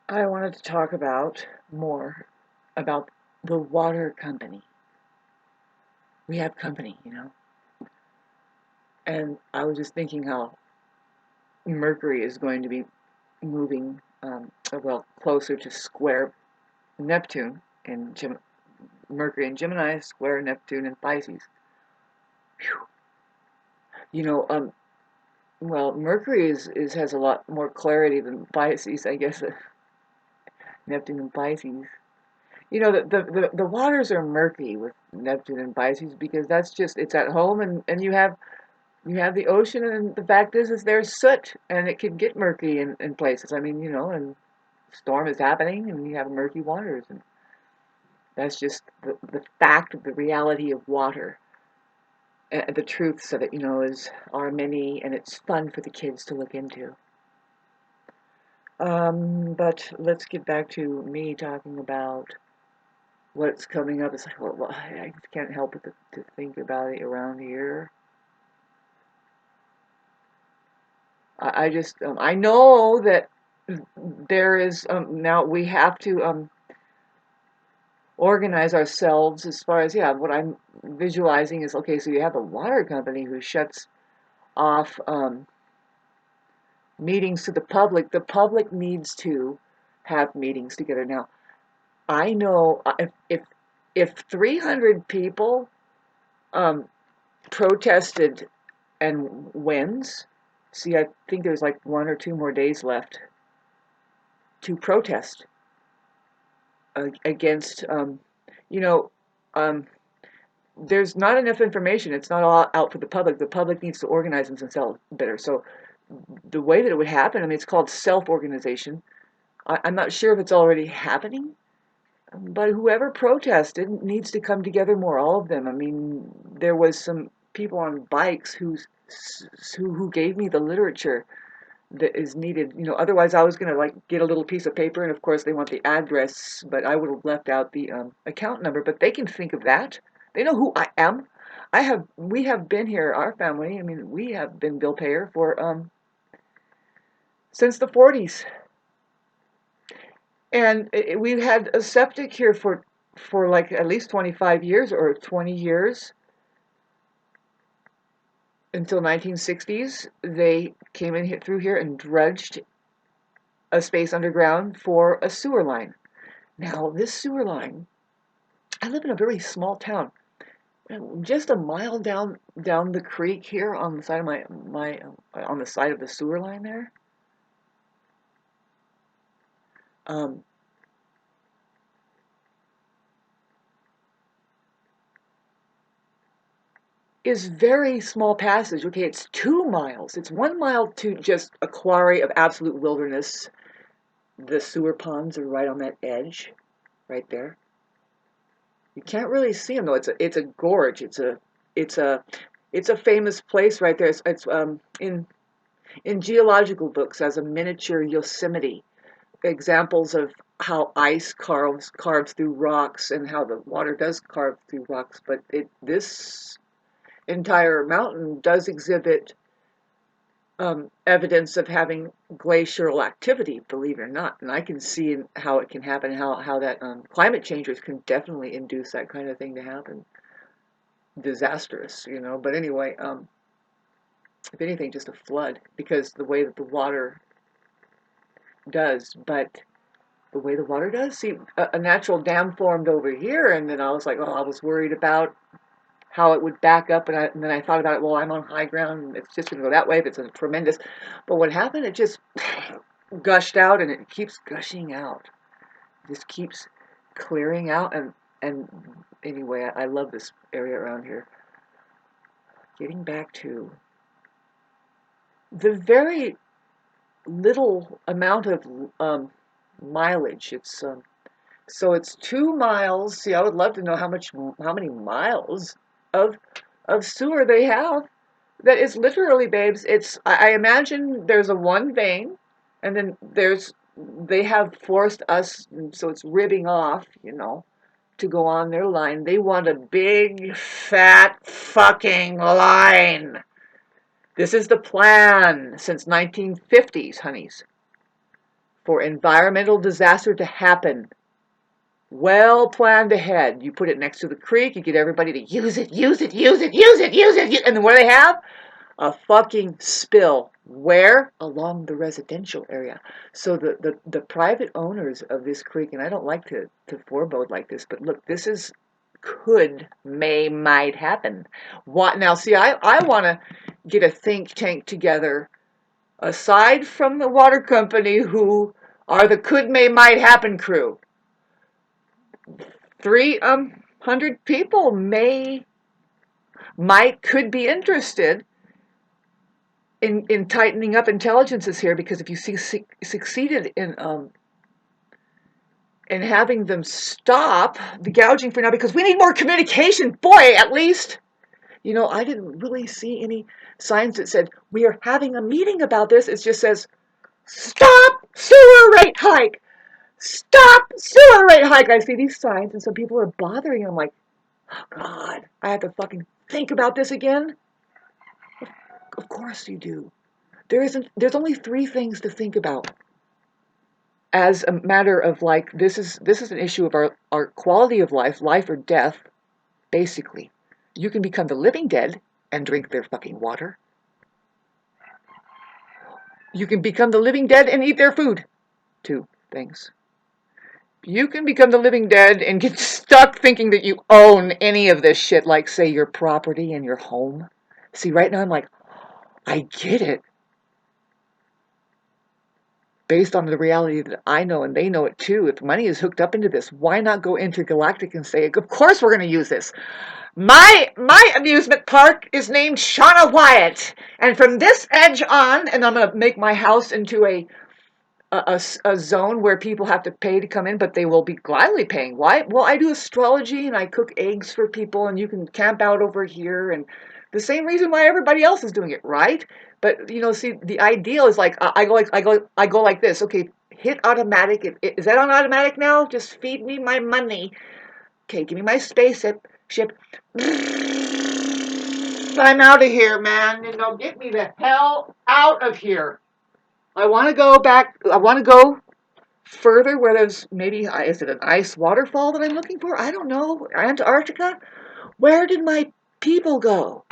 I wanted to talk more about the water company. We have company, and I was just thinking how Mercury is going to be moving, closer to square Neptune in Mercury in Gemini, square Neptune in Pisces. Whew. You know, um, Mercury has a lot more clarity than Pisces, I guess. Neptune and Pisces. The waters are murky with Neptune and Pisces because that's just it's at home, and you have the ocean, and the fact is there's soot, and it can get murky in places. I mean, and storm is happening and you have murky waters, and that's just the fact of the reality of water. The truths of it, are many, and it's fun for the kids to look into. But let's get back to me talking about what's coming up. It's like, well, I can't help but to think about it around here. I just, I know that there is, now we have to organize ourselves as far as, yeah, what I'm visualizing is, okay, so you have a water company who shuts off meetings to the public. The public needs to have meetings together. Now, I know if 300 people protested and wins, see, I think there's like 1 or 2 more days left to protest against, you know, um, there's not enough information. It's not all out for the public. The public needs to organize themselves better. So the way that it would happen, I mean, it's called self-organization. I'm not sure if it's already happening, but whoever protested needs to come together more, all of them. I mean, there was some people on bikes who gave me the literature that is needed. Otherwise I was going to like get a little piece of paper, and of course they want the address, but I would have left out the account number. But they can think of that. They know who I am. We have been here, our family. I mean, we have been bill payer for since the 40s, and we've had a septic here for like at least 25 years or 20 years. Until 1960s, they came in through here and dredged a space underground for a sewer line. Now, this sewer line, I live in a very small town. Just a mile down the creek here on the side of my on the side of the sewer line there, um, is very small passage. Okay, it's 2 miles. It's 1 mile to just a quarry of absolute wilderness. The sewer ponds are right on that edge, right there. You can't really see them though. It's a gorge. It's a it's a famous place right there. It's in geological books as a miniature Yosemite. Examples of how ice carves through rocks, and how the water does carve through rocks. But this entire mountain does exhibit evidence of having glacial activity, believe it or not. And I can see how it can happen, how that climate changers can definitely induce that kind of thing to happen. Disastrous. But anyway, if anything, just a flood, because the way that the water does. But the way the water does, see, a natural dam formed over here, and then I was like, oh, I was worried about how it would back up, and then I thought about it. Well, I'm on high ground, and it's just going to go that way. If it's a tremendous, but what happened? It just gushed out, and it keeps gushing out. It just keeps clearing out, and anyway, I love this area around here. Getting back to the very little amount of mileage. It's 2 miles. See, I would love to know how many miles of sewer they have. That is literally, babes. I imagine there's a one vein, and then they have forced us, so it's ribbing off, to go on their line. They want a big, fat, fucking line. This is the plan since 1950s, honeys. for environmental disaster to happen, well planned ahead. You put it next to the creek, you get everybody to use it, use it, use it, use it, use it, and then what do they have? A fucking spill. Where? Along the residential area. So the private owners of this creek, and I don't like to forebode like this, but look, this is could, may, might happen. What now? See, I want to get a think tank together aside from the water company, who are the could, may, might happen crew. 300 people could be interested in tightening up intelligences here, because if you succeeded in having them stop the gouging for now, because we need more communication, boy, at least. You know, I didn't really see any signs that said we are having a meeting about this. It just says, stop sewer rate hike. Stop sewer rate hike. I see these signs, and some people are bothering. I'm like, oh God, I have to fucking think about this again. Of course you do. There's only 3 things to think about as a matter of, like, this is an issue of our quality of life or death, basically. You can become the living dead and drink their fucking water. You can become the living dead and eat their food. 2 things. You can become the living dead and get stuck thinking that you own any of this shit, like, say, your property and your home. See, right now I'm like, I get it. Based on the reality that I know, and they know it too. If money is hooked up into this, why not go intergalactic and say, of course we're going to use this. My amusement park is named Shauna Wyatt, and from this edge on, and I'm going to make my house into a zone where people have to pay to come in, but they will be gladly paying. Why? Well, I do astrology, and I cook eggs for people, and you can camp out over here, and the same reason why everybody else is doing it, right? But you know, see, the ideal is like I go like this. Okay, hit automatic. Is that on automatic now? Just feed me my money. Okay, give me my spaceship. I'm out of here, man. You know, get me the hell out of here. I want to go back. I want to go further where there's maybe, is it an ice waterfall that I'm looking for? I don't know. Antarctica? Where did my people go?